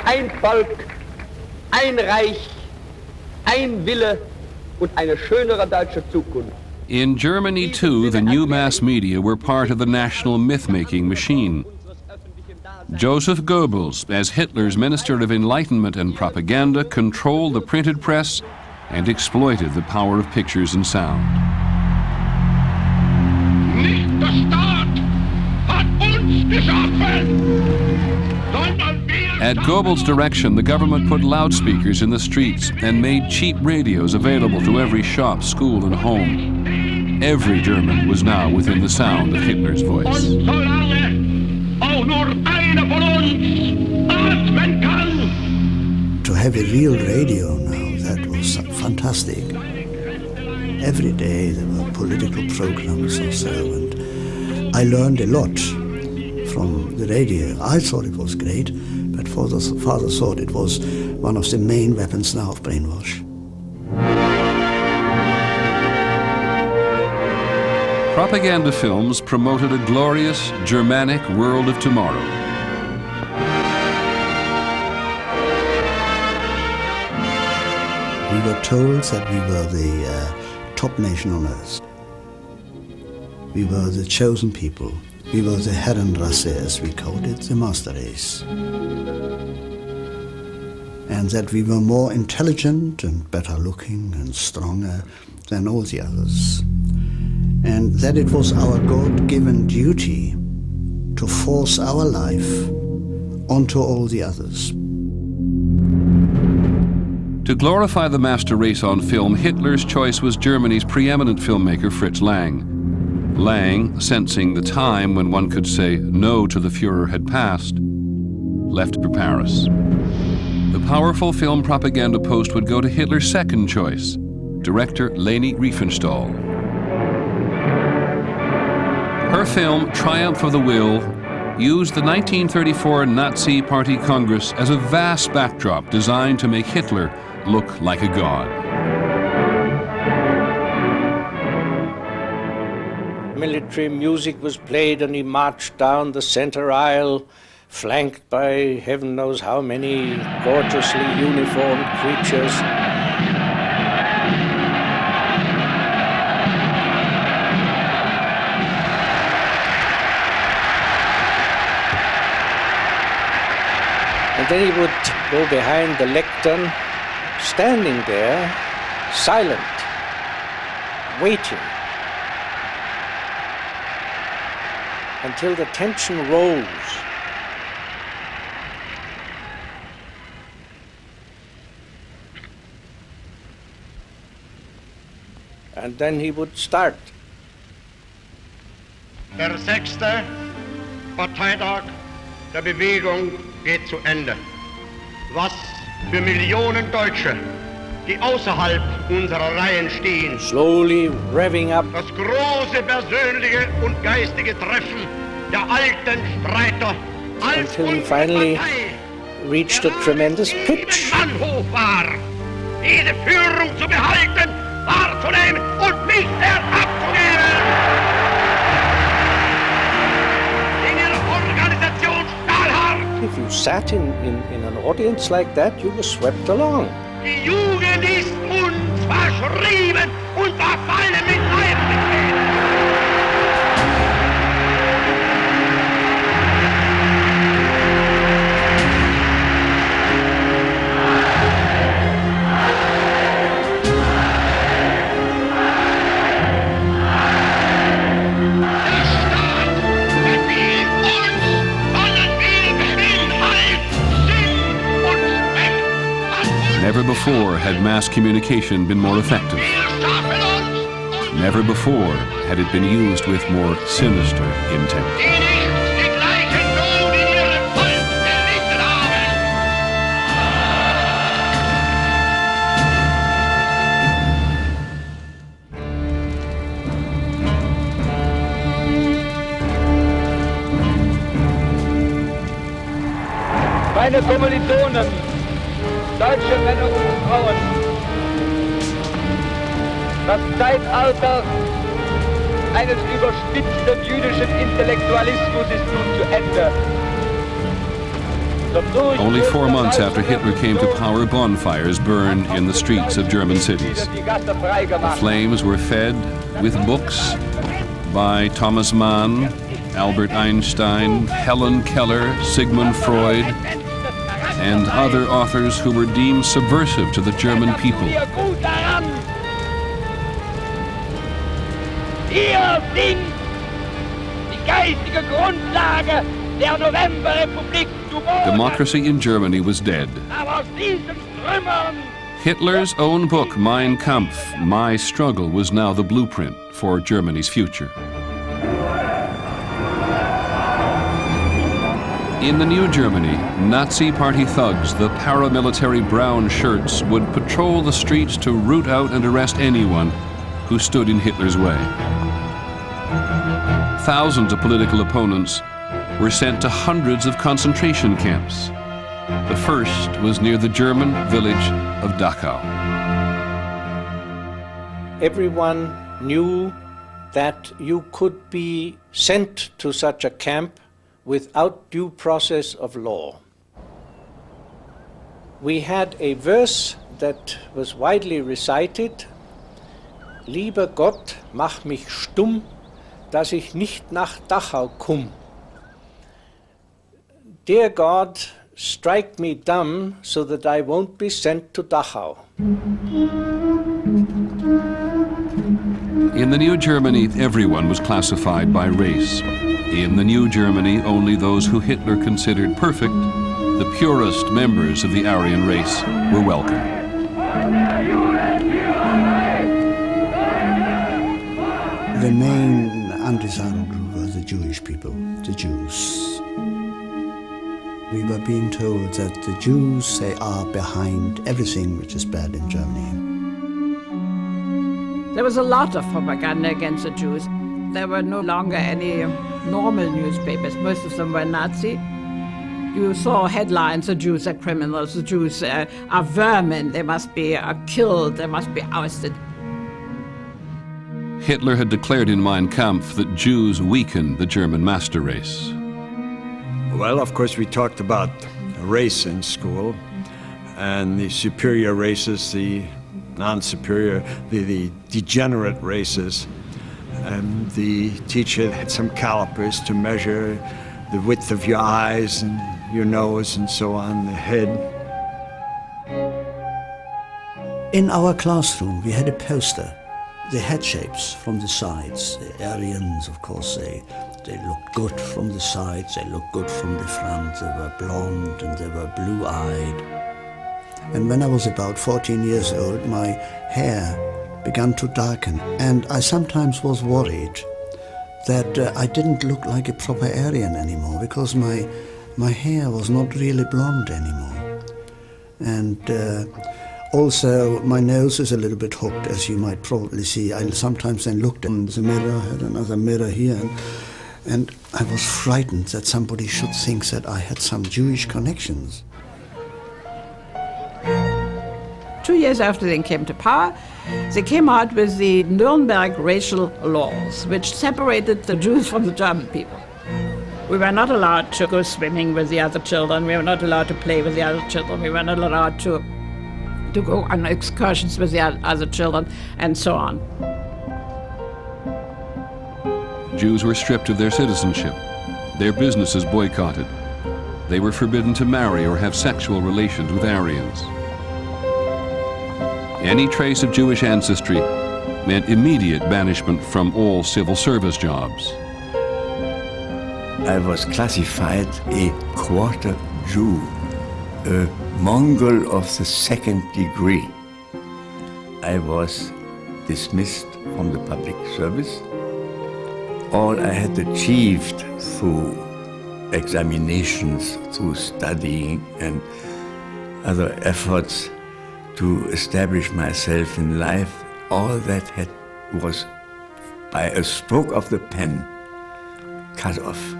ein Volk, ein Reich, ein Wille und eine schönere deutsche Zukunft. In Germany, too, the new mass media were part of the national myth-making machine. Joseph Goebbels, as Hitler's Minister of Enlightenment and Propaganda, controlled the printed press and exploited the power of pictures and sound. Nicht der Staat hat uns geschaffen, sondern wir. At Goebbels' direction, the government put loudspeakers in the streets and made cheap radios available to every shop, school, and home. Every German was now within the sound of Hitler's voice. Und solange auch nur einer von uns atmen kann. To have a real radio now, that was fantastic. Every day there were political programs or so, and I learned a lot from the radio. I thought it was great, but father thought it was one of the main weapons now of brainwash. Propaganda films promoted a glorious Germanic world of tomorrow. We were told that we were the top nation on earth. We were the chosen people. We were the Herrenrasse, as we called it, the master race. And that we were more intelligent and better looking and stronger than all the others. And that it was our God-given duty to force our life onto all the others. To glorify the master race on film, Hitler's choice was Germany's preeminent filmmaker Fritz Lang. Lang, sensing the time when one could say no to the Führer had passed, left for Paris. The powerful film propaganda post would go to Hitler's second choice, director Leni Riefenstahl. Her film, Triumph of the Will, used the 1934 Nazi Party Congress as a vast backdrop designed to make Hitler look like a god. Military music was played and he marched down the center aisle, flanked by heaven knows how many gorgeously uniformed creatures. And then he would go behind the lectern, standing there, silent, waiting, until the tension rose. And then he would start. Der 6. Parteitag der Bewegung geht zu Ende. Was für Millionen Deutsche, die außerhalb unserer Reihen stehen, slowly revving up, das große persönliche und geistige Treffen der alten Streiter, als until he finally reached a tremendous pitch. Bahnhof war. Jede Führung zu behalten, wahrzunehmen und nicht mehr abzugeben. In ihrer Organisation stahlhart. If you sat in an audience like that, you were swept along. Die Jugend ist uns verschrieben und verfallen mit Leiblichen. Never before had mass communication been more effective. Never before had it been used with more sinister intent. Meine Kommilitonen, deutsche Männer und Frauen, das Zeitalter eines überspitzten jüdischen Intellektualismus ist nun zu Ende. Only 4 months after Hitler came to power, bonfires burned in the streets of German cities. The flames were fed with books by Thomas Mann, Albert Einstein, Helen Keller, Sigmund Freud, and other authors who were deemed subversive to the German people. Hier sinkt die geistige Grundlage der Novemberrepublik zu Boden. Democracy in Germany was dead. Aber aus diesen Trümmern Hitler's own book, Mein Kampf, My Struggle, was now the blueprint for Germany's future. In the new Germany, Nazi party thugs, the paramilitary brown shirts, would patrol the streets to root out and arrest anyone who stood in Hitler's way. Thousands of political opponents were sent to hundreds of concentration camps. The first was near the German village of Dachau. Everyone knew that you could be sent to such a camp without due process of law. We had a verse that was widely recited: Lieber Gott, mach mich stumm, dass ich nicht nach Dachau komm. Dear God, strike me dumb so that I won't be sent to Dachau. In the new Germany, everyone was classified by race. In the new Germany, only those who Hitler considered perfect, the purest members of the Aryan race, were welcome. The main undesirable group were the Jewish people, the Jews. We were being told that the Jews, they are behind everything which is bad in Germany. There was a lot of propaganda against the Jews. There were no longer any normal newspapers. Most of them were Nazi. You saw headlines: the Jews are criminals, the Jews are vermin, they must be killed, they must be ousted. Hitler had declared in Mein Kampf that Jews weakened the German master race. Well, of course, we talked about race in school, and the superior races, the non-superior, the degenerate races. And the teacher had some calipers to measure the width of your eyes and your nose and so on, the head. In our classroom, we had a poster. The head shapes from the sides. The Aryans, of course, they looked good from the sides, they looked good from the front. They were blonde and they were blue-eyed. And when I was about 14 years old, my hair began to darken, and I sometimes was worried that I didn't look like a proper Aryan anymore, because my hair was not really blonde anymore. And also, my nose is a little bit hooked, as you might probably see. I sometimes then looked in the mirror, I had another mirror here, and I was frightened that somebody should think that I had some Jewish connections. 2 years after they came to power, they came out with the Nuremberg racial laws, which separated the Jews from the German people. We were not allowed to go swimming with the other children, we were not allowed to play with the other children, we were not allowed to go on excursions with the other children, and so on. Jews were stripped of their citizenship. Their businesses boycotted. They were forbidden to marry or have sexual relations with Aryans. Any trace of Jewish ancestry meant immediate banishment from all civil service jobs. I was classified a quarter Jew, a Mongol of the second degree. I was dismissed from the public service. All I had achieved through examinations, through studying and other efforts to establish myself in life, all that was by a stroke of the pen cut off.